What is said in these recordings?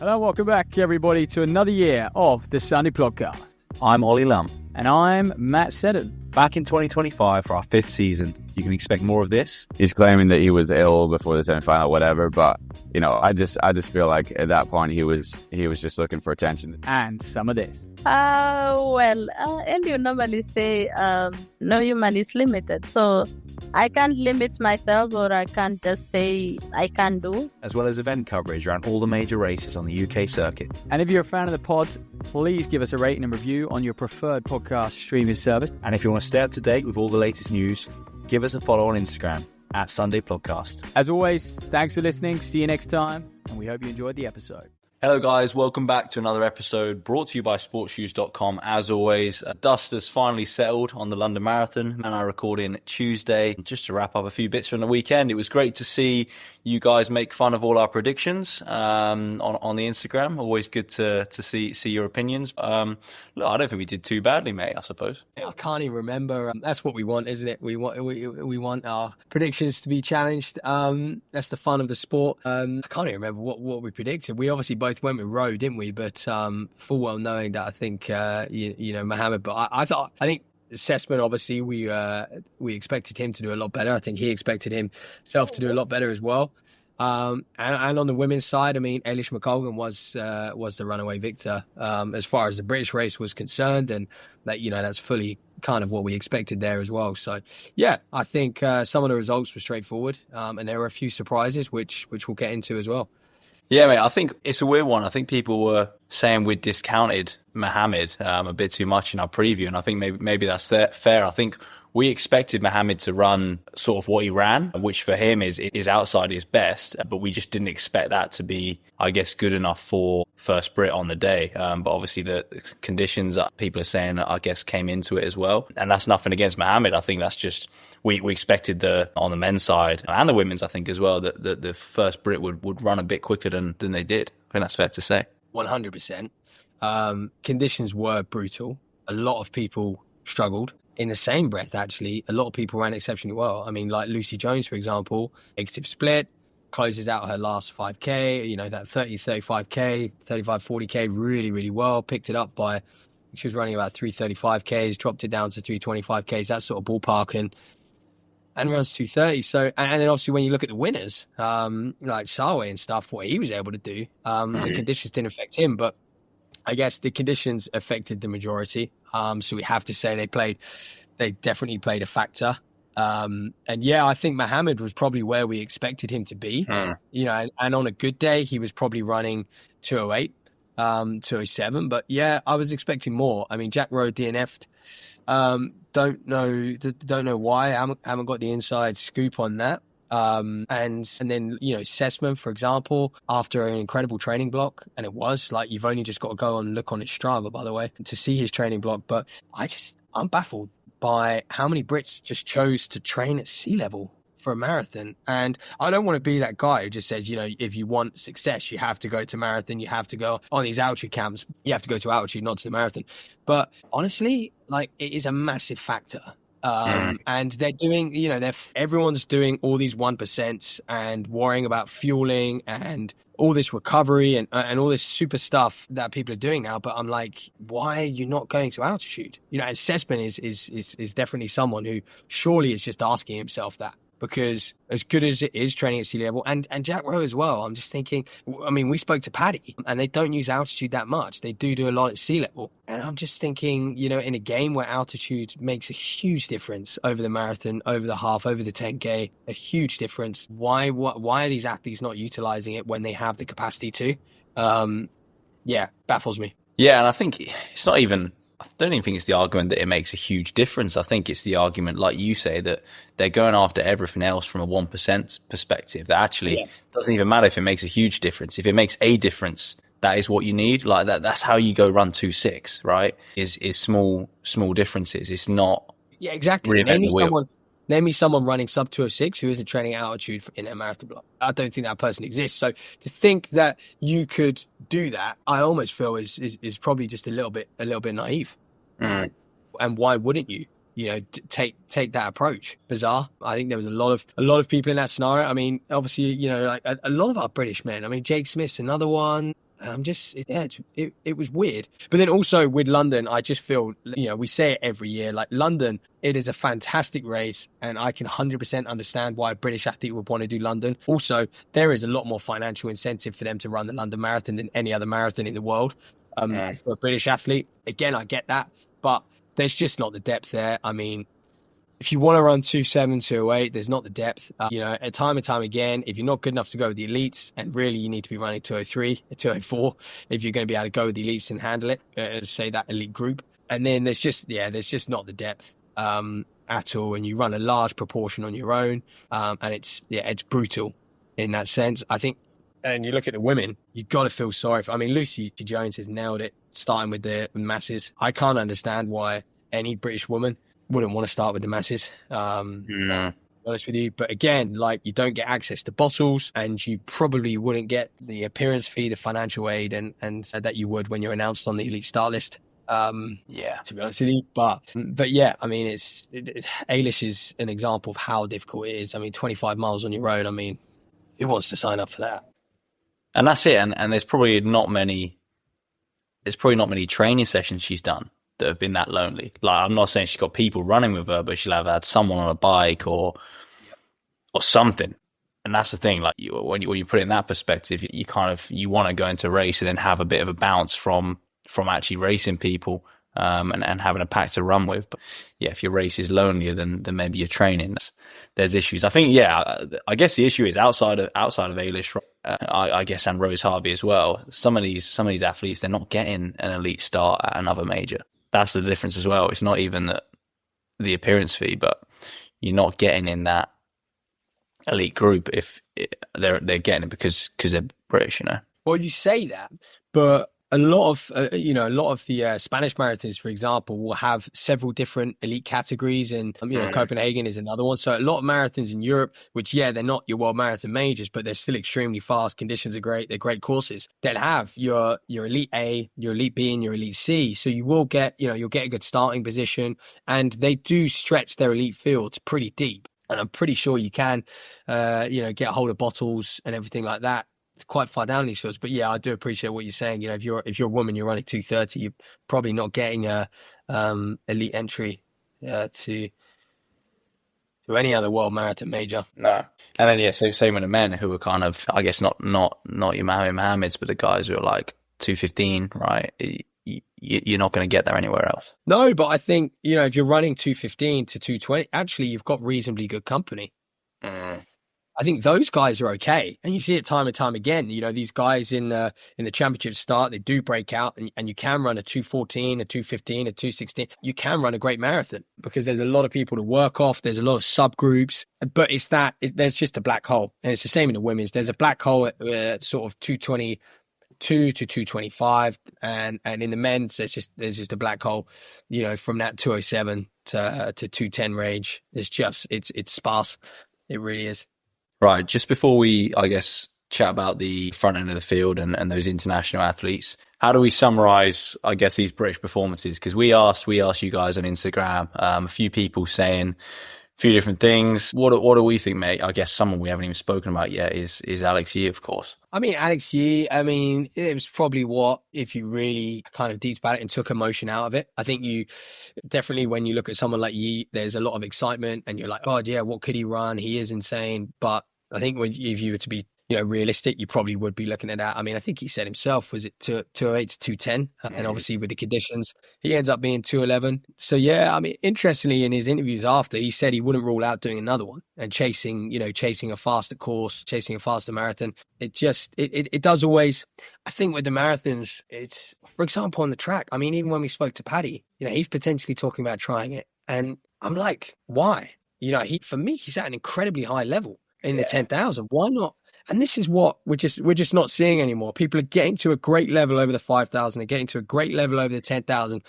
Hello, welcome back, everybody, to another year of the Sunday Podcast. I'm Ollie Lam. And I'm Matt Seddon. Back in 2025 for our 5th season. You can expect more of this. He's claiming that he was ill before the semi-final, whatever. But, you know, I just feel like at that point he was just looking for attention. And some of this. And you normally say, no human is limited. So I can't limit myself, or I can't just say I can do. As well as event coverage around all the major races on the UK circuit. And if you're a fan of the pod, please give us a rating and review on your preferred podcast streaming service. And if you want to stay up to date with all the latest news, give us a follow on Instagram at Sunday Podcast. As always, thanks for listening. See you next time. And we hope you enjoyed the episode. Hello guys, welcome back to another episode brought to you by sportshoes.com. As always, dust has finally settled on the London Marathon, and I record in Tuesday. Just to wrap up a few bits from the weekend, it was great to see you guys make fun of all our predictions on the Instagram. Always good to see your opinions. Look, I don't think we did too badly, mate, I suppose. I can't even remember. That's what we want, isn't it? We want our predictions to be challenged. That's the fun of the sport. I can't even remember what we predicted. We obviously both went with Rowe, didn't we? But full well knowing that I think you know Mahamed. But I think assessment, obviously we expected him to do a lot better. I think he expected himself to do a lot better as well. And on the women's side, I mean, Eilish McColgan was the runaway victor as far as the British race was concerned, and that, you know, that's fully kind of what we expected there as well. So yeah, I think some of the results were straightforward, and there were a few surprises which we'll get into as well. Yeah, mate, I think it's a weird one. I think people were saying we discounted Mahamed a bit too much in our preview, and I think maybe that's fair. I think we expected Mahamed to run sort of what he ran, which for him is outside his best, but we just didn't expect that to be, I guess, good enough for first Brit on the day. But obviously the conditions that people are saying, I guess, came into it as well. And that's nothing against Mahamed. I think that's just, we expected on the men's side and the women's, I think as well, that the first Brit would run a bit quicker than they did. I think that's fair to say. 100%. Conditions were brutal. A lot of people struggled. In the same breath, actually, a lot of people ran exceptionally well. I mean, like Lucy Jones, for example, negative split, closes out her last 5K, you know, that 30, 35K, 35, 40K really, really well. Picked it up by, she was running about 335Ks, dropped it down to 325Ks, that sort of ballpark, and runs 230. So, and then obviously when you look at the winners, like Sawe and stuff, what he was able to do, the conditions didn't affect him, but I guess the conditions affected the majority. So we have to say they definitely played a factor. And yeah, I think Mahamed was probably where we expected him to be. You know, and on a good day, he was probably running 208, 207. But yeah, I was expecting more. I mean, Jack Rowe DNF'd. Don't know why. I haven't got the inside scoop on that. And then, you know, Sessman, for example, after an incredible training block, and it was like, you've only just got to go and look on his Strava, by the way, to see his training block. But I'm baffled by how many Brits just chose to train at sea level for a marathon. And I don't want to be that guy who just says, you know, if you want success, you have to go to marathon, you have to go on these altitude camps, you have to go to altitude, not to the marathon. But honestly, like, it is a massive factor. And they're doing, you know, everyone's doing all these 1% and worrying about fueling and all this recovery and all this super stuff that people are doing now. But I'm like, why are you not going to altitude? You know, and Sessman is definitely someone who surely is just asking himself that. Because as good as it is training at sea level, and Jack Rowe as well, I'm just thinking, I mean, we spoke to Paddy and they don't use altitude that much. They do a lot at sea level. And I'm just thinking, you know, in a game where altitude makes a huge difference over the marathon, over the half, over the 10K, a huge difference. Why are these athletes not utilizing it when they have the capacity to? Yeah, baffles me. Yeah, and I think it's not even, I don't even think it's the argument that it makes a huge difference. I think it's the argument, like you say, that they're going after everything else from a 1% perspective. That actually doesn't even matter if it makes a huge difference. If it makes a difference, that is what you need. Like that's how you go run 2.6, right? Is small differences. It's not. Yeah, exactly. Name me someone running sub 206 who isn't training at altitude in their marathon block. I don't think that person exists. So to think that you could do that, I almost feel is probably just a little bit naive. And why wouldn't you? You know, take that approach. Bizarre. I think there was a lot of people in that scenario. I mean, obviously, you know, like a lot of our British men. I mean, Jake Smith's another one. It was weird. But then also with London, I just feel, we say it every year, like London, it is a fantastic race, and I can 100% understand why a British athlete would want to do London. Also, there is a lot more financial incentive for them to run the London Marathon than any other marathon in the world. For a British athlete, again, I get that, but there's just not the depth there. I mean, if you want to run 2.7, 2.08, there's not the depth. At time and time again, if you're not good enough to go with the elites, and really you need to be running 2.03, 2.04, if you're going to be able to go with the elites and handle it, say that elite group. And then there's just not the depth at all. And you run a large proportion on your own. And it's brutal in that sense. I think, and you look at the women, you've got to feel sorry for, Lucy Jones has nailed it, starting with the masses. I can't understand why any British woman wouldn't want to start with the masses. No. To be honest with you. But again, you don't get access to bottles, and you probably wouldn't get the appearance fee, the financial aid, and that you would when you're announced on the elite start list. To be honest with you. But yeah, Eilish is an example of how difficult it is. 25 miles on your own. Who wants to sign up for that? And that's it. And there's probably not many training sessions she's done that have been that lonely. I'm not saying she's got people running with her, but she'll have had someone on a bike or something. And that's the thing. When you put it in that perspective, you want to go into a race and then have a bit of a bounce from actually racing people, and having a pack to run with. But yeah, if your race is lonelier than maybe your training, there's issues. I think, I guess the issue is outside of Eilish, I guess, and Rose Harvey as well. Some of these athletes, they're not getting an elite start at another major. That's the difference as well. It's not even the appearance fee, but you're not getting in that elite group if they're getting it because they're British. Well, you say that, but a lot of the Spanish marathons, for example, will have several different elite categories, and Copenhagen is another one. So a lot of marathons in Europe, which they're not your world marathon majors, but they're still extremely fast. Conditions are great. They're great courses. They'll have your elite A, your elite B, and your elite C. So you will get you'll get a good starting position, and they do stretch their elite fields pretty deep. And I'm pretty sure you can, get a hold of bottles and everything like that. It's quite far down these fields, but yeah, I do appreciate what you're saying. If you're a woman, you're running 2:30, you're probably not getting a elite entry to any other world marathon major. No. And then so same with the men who are kind of, I guess, not your Mahamed Mahameds, but the guys who are like 2:15, right? You're not going to get there anywhere else. No, but I think if you're running 2:15 to 2:20, actually you've got reasonably good company. I think those guys are okay. And you see it time and time again. These guys in the championship start, they do break out, and you can run a 2:14, a 2:15, a 2:16. You can run a great marathon because there's a lot of people to work off. There's a lot of subgroups, but there's just a black hole. And it's the same in the women's. There's a black hole at sort of 2:22 to 2:25. And in the men's, there's just a black hole, from that 2:07 to 2:10 range. It's sparse. It really is. Right. Just before we, I guess, chat about the front end of the field and those international athletes, how do we summarize, I guess, these British performances? Because we asked you guys on Instagram, a few people saying a few different things. What do we think, mate? I guess someone we haven't even spoken about yet is Alex Yee, of course. Alex Yee, it was probably if you really kind of deep about it and took emotion out of it. I think you definitely, when you look at someone like Yee, there's a lot of excitement and you're like, oh yeah, what could he run? He is insane. But I think if you were to be, realistic, you probably would be looking at that. I think he said himself, was it 2:08 to 2:10? And obviously with the conditions, he ends up being 2:11. So yeah, interestingly, in his interviews after, he said he wouldn't rule out doing another one and chasing a faster course, chasing a faster marathon. It does always, I think with the marathons, it's, for example, on the track, even when we spoke to Paddy, he's potentially talking about trying it. And I'm like, why? For me, he's at an incredibly high level in the 10,000. Why not? And this is what we're just not seeing anymore. People are getting to a great level over the 5,000. They're getting to a great level over the 10,000,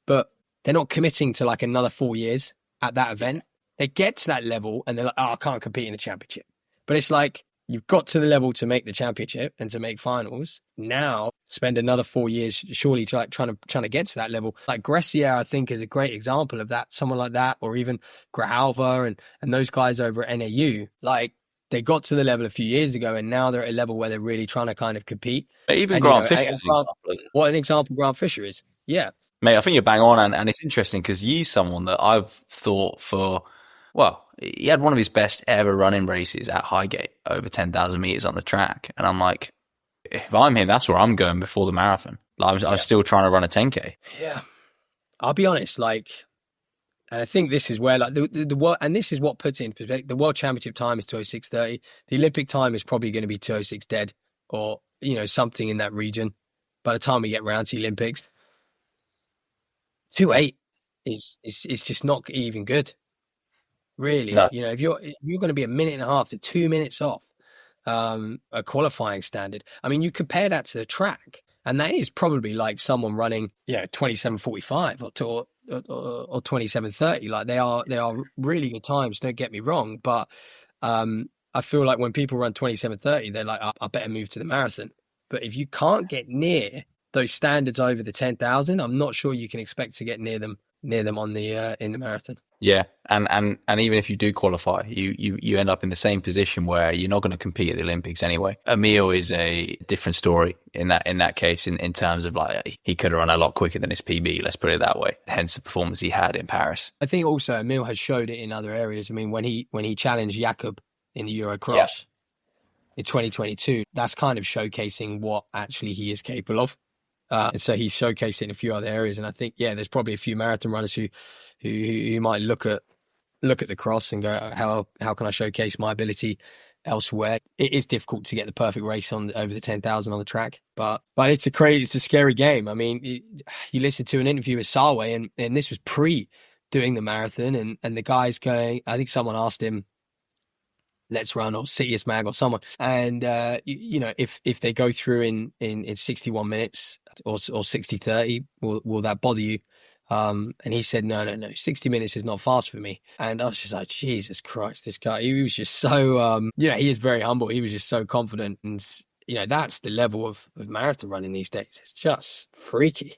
but they're not committing to like another 4 years at that event. They get to that level and they're like, oh, I can't compete in a championship. But it's like, you've got to the level to make the championship and to make finals. Now spend another 4 years surely trying to get to that level. Like Gressier, I think, is a great example of that. Someone like that, or even Grijalva and those guys over at NAU. Like, they got to the level a few years ago, and now they're at a level where they're really trying to kind of compete. But even And, Grant Fisher, what an example Grant Fisher is. Yeah. Mate, I think you're bang on, and it's interesting because he's someone that I've thought for, well, he had one of his best ever running races at Highgate, over 10,000 meters on the track. And I'm like, if I'm him, that's where I'm going before the marathon. Like, I was still trying to run a 10K. Yeah. I'll be honest, like, and I think this is where, like, the world, and this is what puts it in perspective. The world championship time is 2:06:30. The Olympic time is probably going to be 2:06 dead, or, you know, something in that region by the time we get round to the Olympics. 2:08 is just not even good, really. No. You know, if you're going to be a minute and a half to 2 minutes off a qualifying standard. I mean, you compare that to the track, and that is probably like someone running, 27:45 or 27:30. Like, they are really good times. Don't get me wrong, but I feel like when people run 27:30, they're like, I better move to the marathon. But if you can't get near those standards over the 10,000, I'm not sure you can expect to get near them on the in the marathon. Yeah, and even if you do qualify, you end up in the same position where you're not going to compete at the Olympics anyway. Emil is a different story in that case, in terms of, like, he could have run a lot quicker than his PB. Let's put it that way. Hence the performance he had in Paris. I think also Emil has showed it in other areas. I mean, when he challenged Jakob in the Eurocross in 2022, that's kind of showcasing what actually he is capable of. And so he's showcased it in a few other areas. And I think, there's probably a few marathon runners who might look at the cross and go, how can I showcase my ability elsewhere? It is difficult to get the perfect race on over the 10,000 on the track, but it's a scary game. I mean, you listen to an interview with Sawe, and this was pre doing the marathon, and the guy's going, I think someone asked him, Let's Run or Citius Mag or someone, and if they go through in 61 minutes or 60:30, will that bother you? And he said, no, 60 minutes is not fast for me. And I was just like, Jesus Christ, this guy, he was just so he is very humble. He was just so confident, and that's the level of marathon running these days. It's just freaky.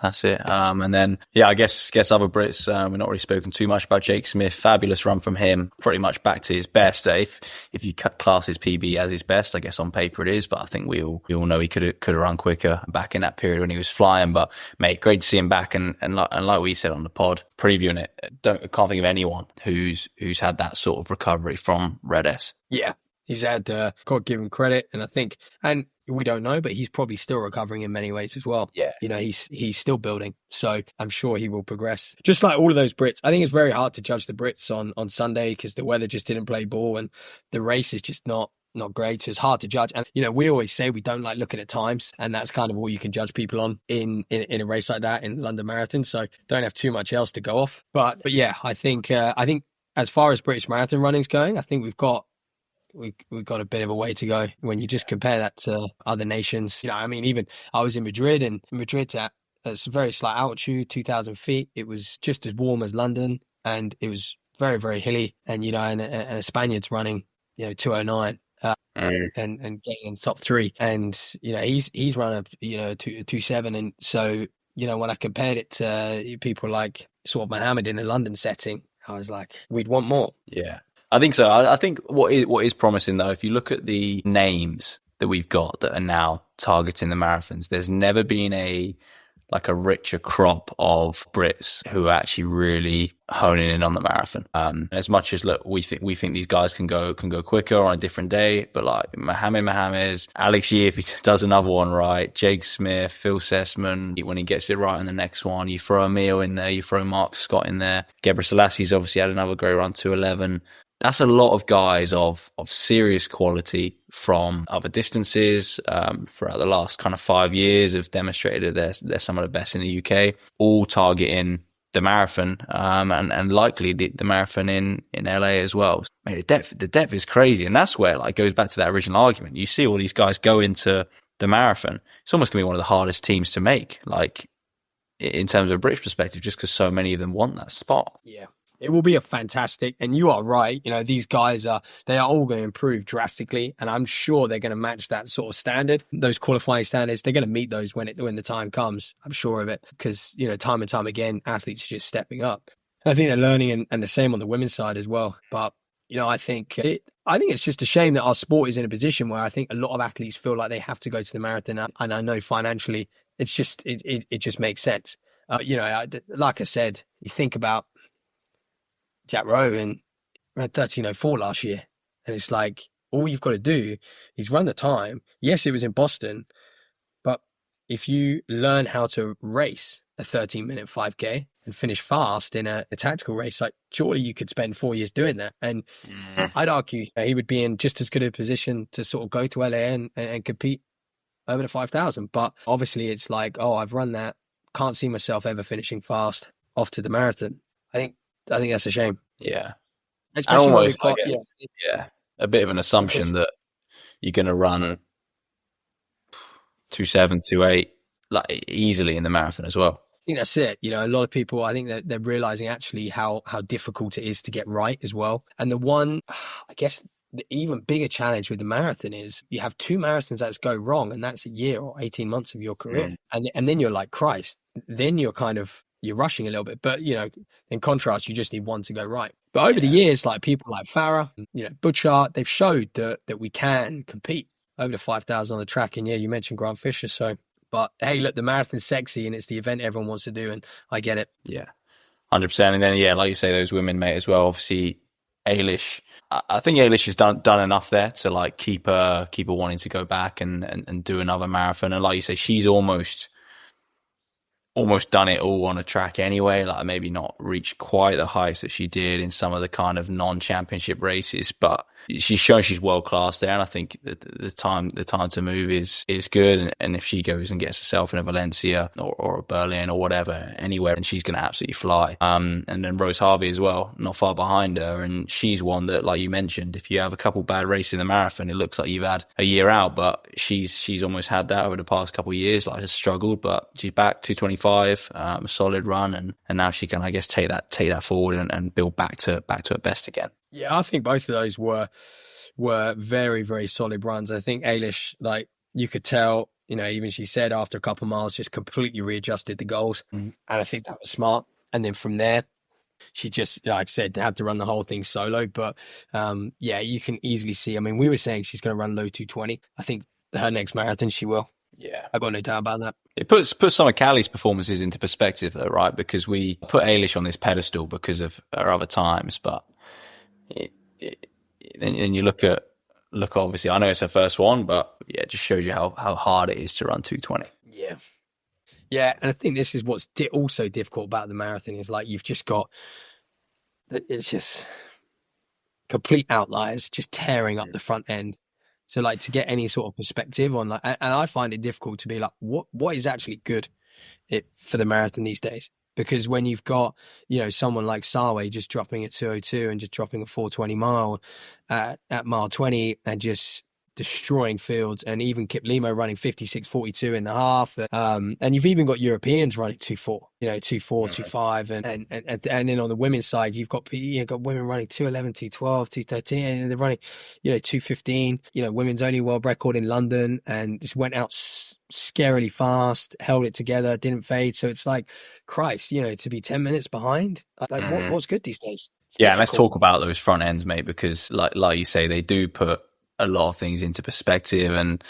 That's it. And then, I guess other Brits, we're not really spoken too much about Jake Smith. Fabulous run from him, pretty much back to his best. If you class his PB as his best, I guess on paper it is, but I think we all know he could have run quicker back in that period when he was flying. But mate, great to see him back. And like we said on the pod, previewing it, I can't think of anyone who's had that sort of recovery from Red S. Yeah. He's had, got to give him credit. And I think, and we don't know, but he's probably still recovering in many ways as well. Yeah. He's still building. So I'm sure he will progress. Just like all of those Brits. I think it's very hard to judge the Brits on Sunday because the weather just didn't play ball and the race is just not great. So it's hard to judge. And, we always say we don't like looking at times, and that's kind of all you can judge people on in a race like that in London Marathon. So don't have too much else to go off. But yeah, I think as far as British marathon running is going, I think we've got a bit of a way to go when you just compare that to other nations. Even I was in Madrid, and Madrid's at some very slight altitude, 2,000 feet. It was just as warm as London, and it was very, very hilly. And, and a Spaniard's running, 209 and getting in top three. And, he's run a 2.7. And so, when I compared it to people like sort of Mahamed in a London setting, I was like, we'd want more. Yeah. I think so. I think what is promising, though, if you look at the names that we've got that are now targeting the marathons, there's never been a richer crop of Brits who are actually really honing in on the marathon. As much as we think these guys can go quicker on a different day, but like Mahamed Mahamed, Alex Yee, if he does another one right, Jake Smith, Phil Sessman, when he gets it right on the next one, you throw Emil in there, you throw Mark Scott in there. Gebre Selassie's obviously had another great run, 2:11. That's a lot of guys of serious quality from other distances throughout the last kind of 5 years have demonstrated they're some of the best in the UK, all targeting the marathon and likely the marathon in LA as well. Mate, the depth is crazy, and that's where it goes back to that original argument. You see all these guys go into the marathon. It's almost going to be one of the hardest teams to make, in terms of a British perspective, just because so many of them want that spot. Yeah. It will be a fantastic, and you are right. These guys they are all going to improve drastically, and I'm sure they're going to match that sort of standard, those qualifying standards. They're going to meet those when the time comes. I'm sure of it, because time and time again, athletes are just stepping up. I think they're learning, and the same on the women's side as well. But I think it's just a shame that our sport is in a position where I think a lot of athletes feel like they have to go to the marathon, and I know financially it's just it just makes sense. Like I said, you think about Jack Rowe and ran 13:04 last year, and it's like all you've got to do is run the time. Yes, it was in Boston, but if you learn how to race a 13-minute 5K and finish fast in a tactical race, like surely you could spend 4 years doing that. And I'd argue he would be in just as good a position to sort of go to LA and compete over the 5,000. But obviously it's like, oh, I've run that. Can't see myself ever finishing fast off to the marathon. I think that's a shame. Yeah. Especially when we've got, a bit of an assumption that you're going to run 2:7, 2:8 like easily in the marathon as well. I think that's it. A lot of people, I think that they're realizing actually how difficult it is to get right as well. And the one, I guess, the even bigger challenge with the marathon is you have 2 marathons that go wrong, and that's a year or 18 months of your career. And then you're like, Christ, then you're rushing a little bit. But, in contrast, you just need one to go right. But over the years, like people like Farah, Butchart, they've showed that we can compete over the 5,000 on the track. And you mentioned Grant Fisher. But hey, look, the marathon's sexy and it's the event everyone wants to do. And I get it. Yeah, 100%. And then, like you say, those women, mate, as well. Obviously, Eilish, I think Eilish has done enough there to like keep her wanting to go back and do another marathon. And like you say, she's almost done it all on a track anyway, like maybe not reached quite the heights that she did in some of the kind of non-championship races, but she's shown she's world class there. And I think the time to move is good. And if she goes and gets herself in a Valencia or a Berlin or whatever, anywhere, and she's going to absolutely fly. And then Rose Harvey as well, not far behind her. And she's one that, like you mentioned, if you have a couple bad races in the marathon, it looks like you've had a year out, but she's almost had that over the past couple of years, like has struggled, but she's back 2:25, a solid run. And now she can, I guess, take that forward and build back to her best again. Yeah, I think both of those were very, very solid runs. I think Eilish, like you could tell, even she said after a couple of miles, just completely readjusted the goals. And I think that was smart. And then from there, she just, like I said, had to run the whole thing solo. But you can easily see, I mean, we were saying she's going to run low 2:20. I think her next marathon, she will. Yeah. I got no doubt about that. It puts some of Callie's performances into perspective though, right? Because we put Eilish on this pedestal because of her other times, but and you look obviously, I know it's her first one, but it just shows you how hard it is to run 2:20. Yeah, and I think this is what's also difficult about the marathon is like you've just got, it's just complete outliers just tearing up the front end. So like to get any sort of perspective on like, and I find it difficult to be like, what is actually good for the marathon these days? Because when you've got, someone like Sawe just dropping a 2:02 and just dropping a 4:20 mile at mile 20 and just destroying fields, and even Kiplimo running 56:42 in the half. And you've even got Europeans running 2:4, 2:4, 2:5. And then on the women's side, you've got women running 2:11, 2:12, 2:13, and they're running, 2:15, women's only world record in London, and just went out scarily fast, held it together, didn't fade. So it's like, Christ, to be 10 minutes behind, like what's good these days? And let's talk about those front ends, mate, because like you say, they do put a lot of things into perspective. And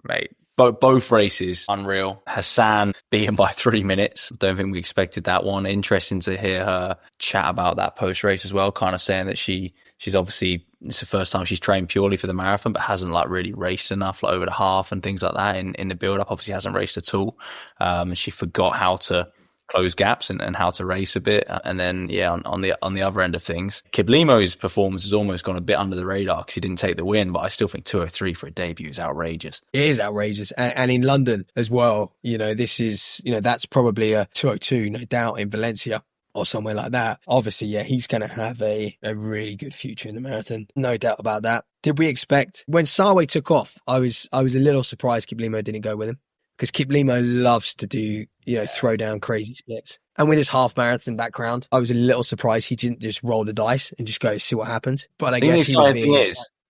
mate, both races, unreal. Hassan beaten by 3 minutes. Don't think we expected that one. Interesting to hear her chat about that post-race as well, kind of saying that she's obviously, it's the first time she's trained purely for the marathon, but hasn't like really raced enough, like over the half and things like that in the build-up. Obviously hasn't raced at all. And she forgot how to close gaps and how to race a bit. And then, on the other end of things, Kiplimo's performance has almost gone a bit under the radar because he didn't take the win, but I still think 2:03 for a debut is outrageous. It is outrageous. And in London as well, this is, that's probably a 2:02, no doubt, in Valencia or somewhere like that. Obviously, he's going to have a really good future in the marathon. No doubt about that. Did we expect, when Sawe took off, I was a little surprised Kiplimo didn't go with him, because Kiplimo loves to do, throw down crazy splits. And with his half marathon background, I was a little surprised he didn't just roll the dice and just go see what happens. But I guess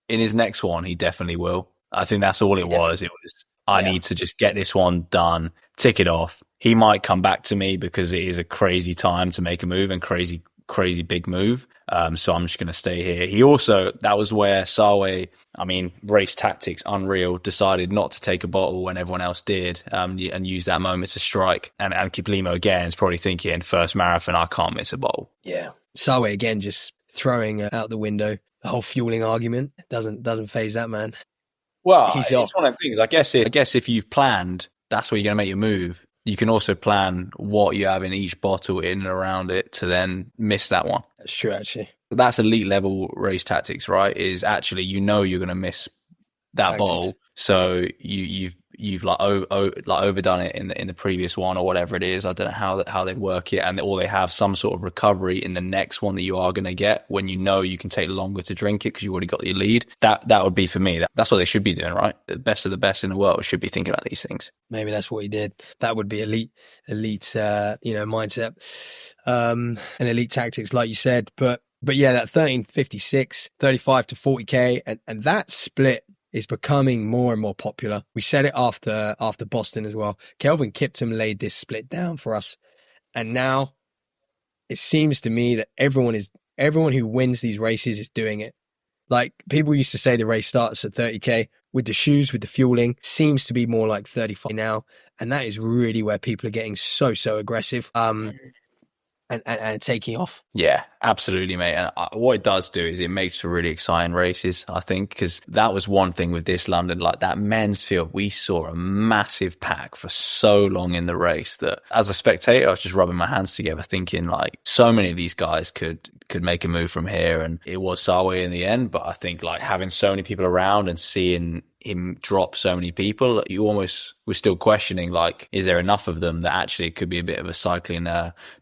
in his next one, he definitely will. I think that's all it was. It was, I need to just get this one done, tick it off. He might come back to me because it is a crazy time to make a move and crazy crazy big move. So I'm just going to stay here. He also, that was where Sawe, I mean, race tactics, unreal, decided not to take a bottle when everyone else did, and use that moment to strike. And Kiplimo again is probably thinking, first marathon, I can't miss a bottle. Yeah. Sawe again, just throwing out the window. The whole fueling argument doesn't phase that man. Well, He's it's one of the things. I guess if you've planned, that's where you're going to make your move. You can also plan what you have in each bottle in and around it to then miss that one. That's true, actually. That's elite level race tactics, right? Is actually, you're going to miss that bottle, so you've like overdone it in the previous one or whatever it is. I don't know how they work it, or they have some sort of recovery in the next one that you are going to get when you can take longer to drink it because you already got your lead. That would be for me. That's what they should be doing, right? The best of the best in the world should be thinking about these things. Maybe that's what he did. That would be elite, mindset, and elite tactics, like you said. But yeah, that 13:56, 35 to 40k, and that split is becoming more and more popular. We said it after Boston as well. Kelvin Kiptum laid this split down for us. And now it seems to me that everyone who wins these races is doing it. Like, people used to say the race starts at 30k. With the shoes, with the fueling, seems to be more like 35 now. And that is really where people are getting so aggressive. And taking off. Yeah, absolutely, mate. And what it does do is it makes for really exciting races, I think, because that was one thing with this London, like that men's field, we saw a massive pack for so long in the race that as a spectator, I was just rubbing my hands together thinking like so many of these guys could make a move from here. And it was Sawe in the end, but I think like having so many people around and seeing him drop so many people, you almost were still questioning, like, is there enough of them that actually it could be a bit of a cycling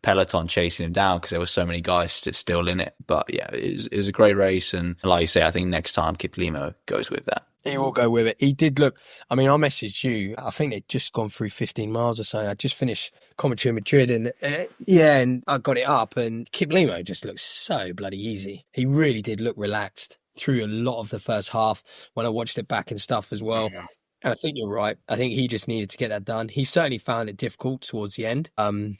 peloton chasing him down, because there were so many guys still in it. But yeah, it was a great race, and like you say, I think next time Kiplimo goes with that. He will go with it. He did look, I mean, I messaged you, I think they'd just gone through 15 miles or so. I just finished commentary in Madrid, and and I got it up, and Kiplimo just looked so bloody easy. He really did look relaxed through a lot of the first half when I watched it back and stuff as well. Yeah. And I think you're right. I think he just needed to get that done. He certainly found it difficult towards the end. And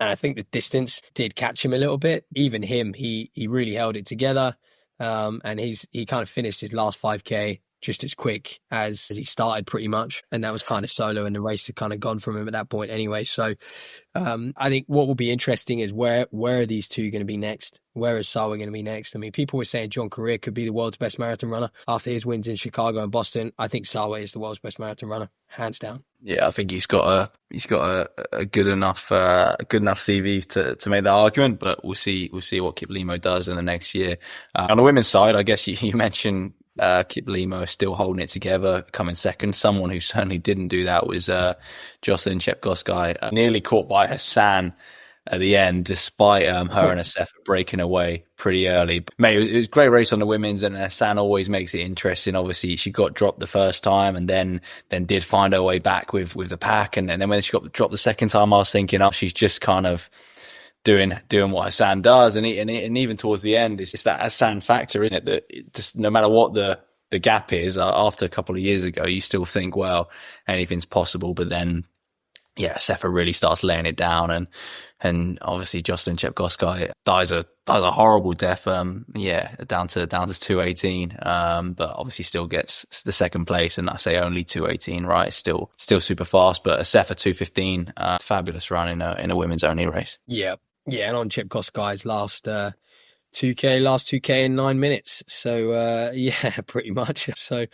I think the distance did catch him a little bit. Even him, he really held it together. And he kind of finished his last 5k just as quick as he started, pretty much. And that was kind of solo, and the race had kind of gone from him at that point anyway. So I think what will be interesting is where are these two going to be next? Where is Sawe going to be next? I mean, people were saying John Correa could be the world's best marathon runner after his wins in Chicago and Boston. I think Sawe is the world's best marathon runner, hands down. Yeah, I think he's got a good enough CV to make that argument, but we'll see what Kiplimo does in the next year. On the women's side, I guess you mentioned Kiplimo is still holding it together, coming second. Someone who certainly didn't do that was Jocelyn Chepkosgei, nearly caught by Hassan at the end, despite her and Assefa breaking away pretty early. Mate, it was a great race on the women's, and Hassan always makes it interesting. Obviously, she got dropped the first time, and then did find her way back with the pack. And then when she got dropped the second time, I was thinking, oh, she's just kind of doing what Hassan does. And even towards the end, it's that Hassan factor, isn't it? That just no matter what the gap is, after a couple of years ago, you still think, well, anything's possible. But then, yeah, Assefa really starts laying it down, and obviously Jocelyn Chepkosgei dies a horrible death. Down to 2:18. But obviously still gets the second place, and I say only 2:18, right? Still super fast. But Assefa 2:15, fabulous run in a women's only race. Yeah, and on Chepkosgei's last 2K in 9 minutes. So pretty much. So.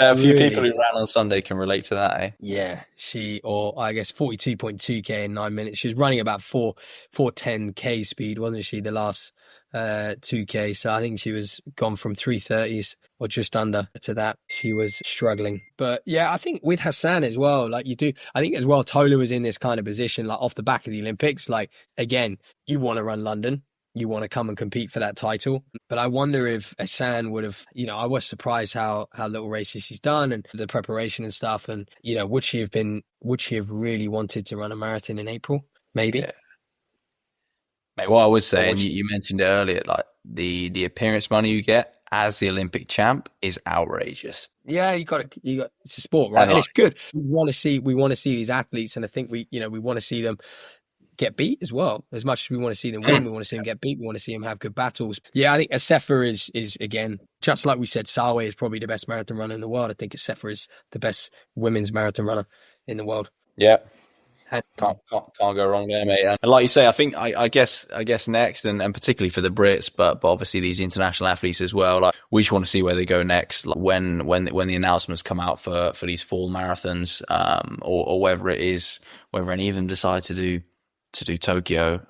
A few people who ran on Sunday can relate to that, eh? Yeah, I guess 42.2k in 9 minutes. She was running about 410k speed, wasn't she, the last 2k? So I think she was gone from 330s or just under to that. She was struggling. But yeah, I think with Hassan as well, like I think as well, Tola was in this kind of position, like off the back of the Olympics. Like, again, you want to run London. You want to come and compete for that title. But I wonder if Hassan would have, I was surprised how little races she's done and the preparation and stuff. And, would she have really wanted to run a marathon in April? Maybe. Yeah. Mate, what I would say, and you mentioned it earlier, like the appearance money you get as the Olympic champ is outrageous. Yeah, it's a sport, right? And it's good. We want to see these athletes, and I think we want to see them get beat as well. As much as we want to see them win, we want to see them get beat. We want to see them have good battles. Yeah, I think Assefa is again, just like we said, Sawe is probably the best marathon runner in the world. I think Assefa is the best women's marathon runner in the world. Yeah. Can't go wrong there, mate. And like you say, I think I guess next, and particularly for the Brits, but obviously these international athletes as well. Like, we just want to see where they go next. Like when the announcements come out for these fall marathons, or whether it is, whether any of them decide to do Tokyo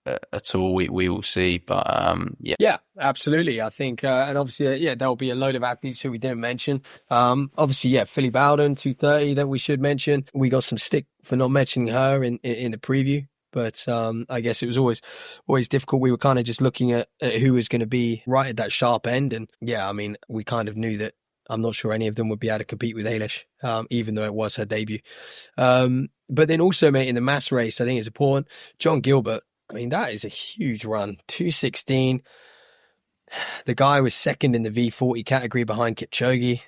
at all, we will see. But yeah, absolutely. I think, and obviously, there'll be a load of athletes who we didn't mention. Obviously, Philly Bowden, 230, that we should mention. We got some stick for not mentioning her in the preview, but I guess it was always difficult. We were kind of just looking at who was going to be right at that sharp end, and yeah, I mean, we kind of knew that. I'm not sure any of them would be able to compete with Eilish, even though it was her debut. But then also, mate, in the mass race, I think it's important. John Gilbert. I mean, that is a huge run. 2:16. The guy was second in the V40 category behind Kipchoge.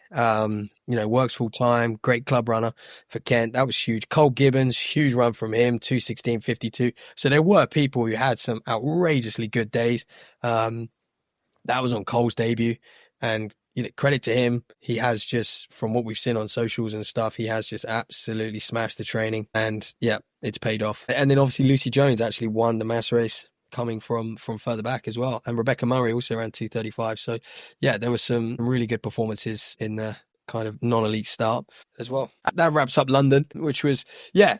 Works full time, great club runner for Kent. That was huge. Cole Gibbons, huge run from him, 2:16.52. So there were people who had some outrageously good days. That was on Cole's debut, and credit to him. He has just, from what we've seen on socials and stuff, he has just absolutely smashed the training, and yeah, it's paid off. And then obviously Lucy Jones actually won the mass race coming from further back as well. And Rebecca Murray also ran 2:35. So yeah, there were some really good performances in the kind of non-elite start as well. That wraps up London, which was,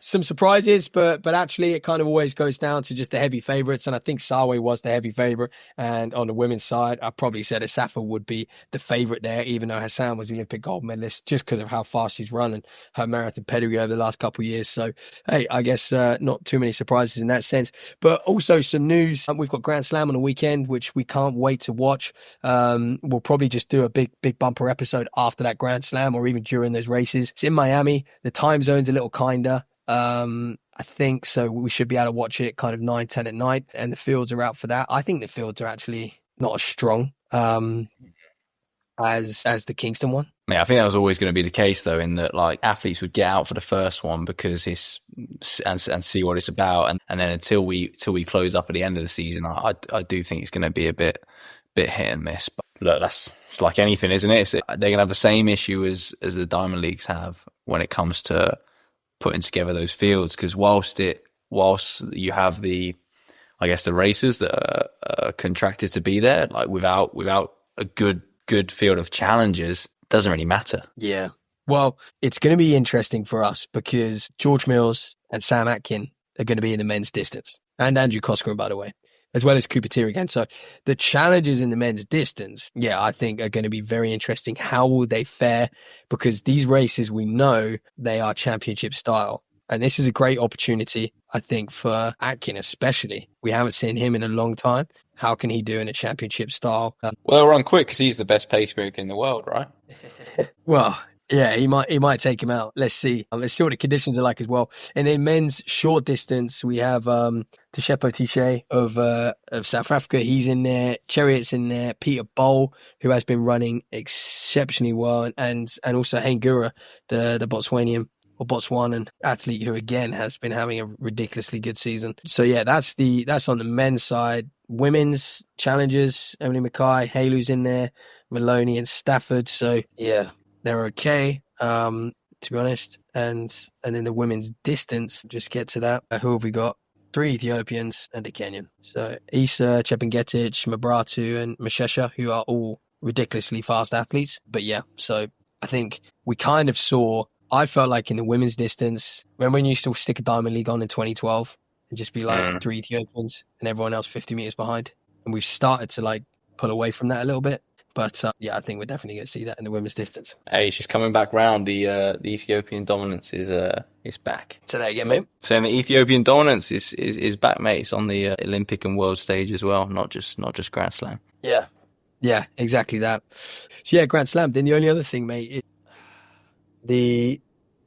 some surprises, but actually it kind of always goes down to just the heavy favourites. And I think Sawe was the heavy favourite. And on the women's side, I probably said Assefa would be the favourite there, even though Hassan was the Olympic gold medalist, just because of how fast she's run and her marathon pedigree over the last couple of years. So, hey, I guess not too many surprises in that sense. But also some news. We've got Grand Slam on the weekend, which we can't wait to watch. We'll probably just do a big bumper episode after that Grand Slam, or even during those races. It's in Miami. The time zone's a little kinder, I think, so we should be able to watch it kind of 9-10 at night, and the fields are out for that. I think the fields are actually not as strong as the Kingston one. Yeah, I think that was always going to be the case, though, in that like athletes would get out for the first one because it's and see what it's about, and then until we close up at the end of the season, I do think it's going to be a bit hit and miss. But look, that's like anything, isn't it? They're going to have the same issue as the Diamond Leagues have when it comes to putting together those fields, because whilst you have the racers that are contracted to be there, like without a good field of challengers, it doesn't really matter. Yeah. Well, it's going to be interesting for us because George Mills and Sam Atkin are going to be in the men's distance, and Andrew Coscoran, by the way, as well as Coupetir again. So the challenges in the men's distance, I think are going to be very interesting. How will they fare? Because these races, we know they are championship style. And this is a great opportunity, I think, for Atkin especially. We haven't seen him in a long time. How can he do in a championship style? Well, run quick because he's the best pacemaker in the world, right? Well, yeah, he might take him out. Let's see. Let's see what the conditions are like as well. And in men's short distance, we have Tshepo Tishe of South Africa. He's in there. Chariot's in there. Peter Bowl, who has been running exceptionally well, and also Hengura, the Botswanan athlete, who again has been having a ridiculously good season. So yeah, that's on the men's side. Women's challenges, Emily Mackay, Halu's in there, Maloney and Stafford. So yeah, they're okay, to be honest. And then the women's distance, just get to that. Who have we got? 3 Ethiopians and a Kenyan. So Issa, Chepengetic, Mabratu and Mashesha, who are all ridiculously fast athletes. But yeah, so I think we kind of saw, I felt like in the women's distance, when you still stick a Diamond League on in 2012 and just be like 3 Ethiopians and everyone else 50 meters behind. And we've started to like pull away from that a little bit. But I think we're definitely going to see that in the women's distance. Hey, she's coming back round. The Ethiopian dominance is back. Say that again, mate. Saying the Ethiopian dominance is back, mate. It's on the Olympic and world stage as well, not just Grand Slam. Yeah, exactly that. So yeah, Grand Slam. Then the only other thing, mate,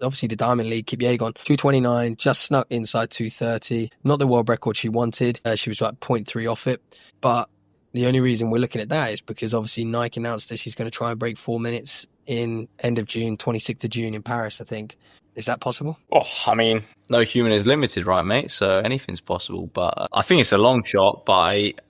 obviously the Diamond League, Kipyegon, 2:29, just snuck inside 2:30. Not the world record she wanted. She was like 0.3 off it, but the only reason we're looking at that is because obviously Nike announced that she's going to try and break 4 minutes in end of June, 26th of June in Paris, I think. Is that possible? Oh, I mean, no human is limited, right, mate? So anything's possible. But I think it's a long shot. But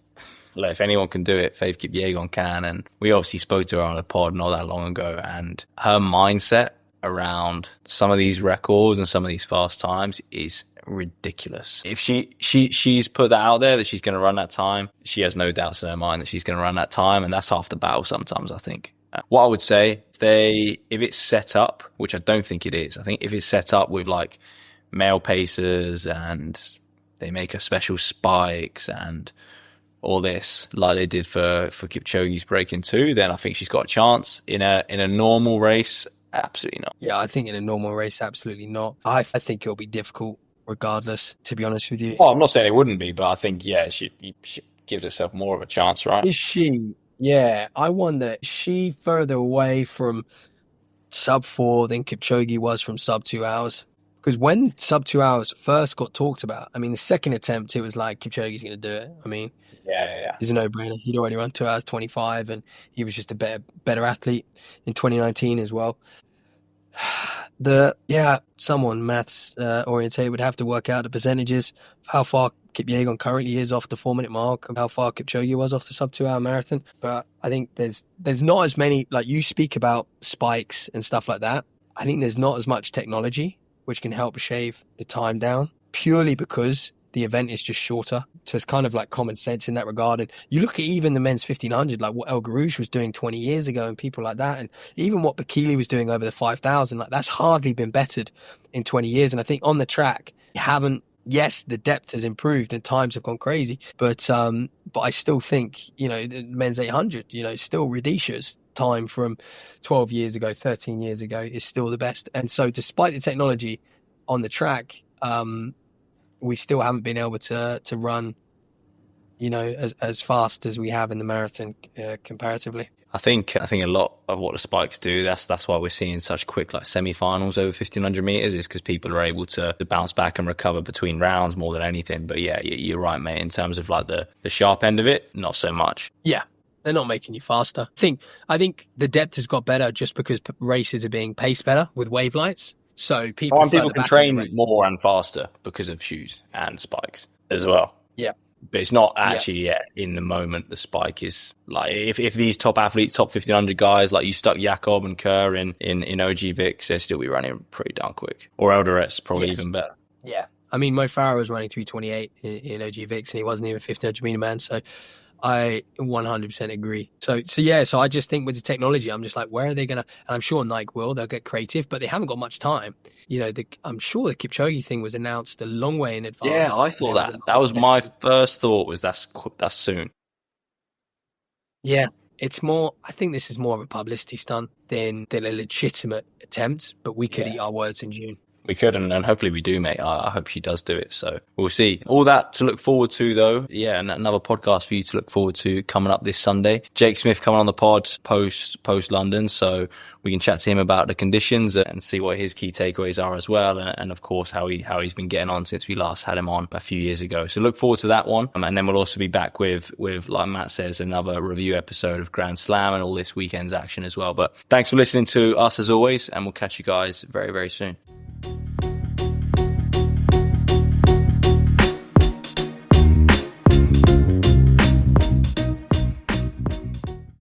look, if anyone can do it, Faith Kipyegon can. And we obviously spoke to her on the pod not that long ago. And her mindset around some of these records and some of these fast times is ridiculous. If she's put that out there that she's going to run that time, she has no doubts in her mind that she's going to run that time. And that's half the battle sometimes, I think. What I would say, if it's set up, which I don't think it is, I think if it's set up with like male pacers and they make her special spikes and all this like they did for Kipchoge's breaking 2, then I think she's got a chance. In a normal race, absolutely not. Yeah, I think in a normal race, absolutely not. I think it'll be difficult regardless, to be honest with you. Well, I'm not saying it wouldn't be, but I think, yeah, she gives herself more of a chance, right? Is she? Yeah, I wonder, is she further away from sub 4 than Kipchoge was from sub 2 hours? Because when sub 2 hours first got talked about, I mean, the second attempt, it was like, Kipchoge's going to do it. I mean, yeah. It's a no-brainer. He'd already run 2 hours 25, and he was just a better athlete in 2019 as well. Someone maths orientated would have to work out the percentages of how far Kipyegon currently is off the 4-minute mark and how far Kipchoge was off the sub 2 hour marathon. But I think there's not as many, like you speak about spikes and stuff like that. I think there's not as much technology which can help shave the time down purely because the event is just shorter. So it's kind of like common sense in that regard. And you look at even the men's 1500, like what El Garouche was doing 20 years ago and people like that. And even what Bekele was doing over the 5000, like that's hardly been bettered in 20 years. And I think on the track, yes, the depth has improved and times have gone crazy. But I still think, the men's 800, still Rhodesia's time from 12 years ago, 13 years ago is still the best. And so despite the technology on the track, we still haven't been able to run, as fast as we have in the marathon comparatively. I think a lot of what the spikes do, that's why we're seeing such quick like semi-finals over 1500 meters, is because people are able to bounce back and recover between rounds more than anything. But yeah, you're right, mate. In terms of like the sharp end of it, not so much. Yeah. They're not making you faster. I think the depth has got better just because races are being paced better with wave lights. So people can train more and faster because of shoes and spikes as well. Yeah. But it's not actually in the moment. The spike is like if these top athletes, top 1500 guys, like you stuck Jakob and Kerr in OG Vics, they'll still be running pretty darn quick. Or Eldoret's probably even better. Yeah. I mean, Mo Farah was running 328 in OG Vics and he wasn't even a 1500 meter man. So I 100% agree. So I just think with the technology, I'm just like, where are they going to, and I'm sure Nike they'll get creative, but they haven't got much time. I'm sure the Kipchoge thing was announced a long way in advance. Yeah, I thought that was my first thought was that's soon. Yeah, it's more, I think this is more of a publicity stunt than a legitimate attempt, but we could eat our words in June. We could, and hopefully we do, mate. I hope she does do it. So we'll see. All that to look forward to, though. Yeah, and another podcast for you to look forward to coming up this Sunday. Jake Smith coming on the pod post London, so we can chat to him about the conditions and see what his key takeaways are as well, and of course how he's been getting on since we last had him on a few years ago. So look forward to that one, and then we'll also be back with like Matt says, another review episode of Grand Slam and all this weekend's action as well. But thanks for listening to us as always, and we'll catch you guys very, very soon.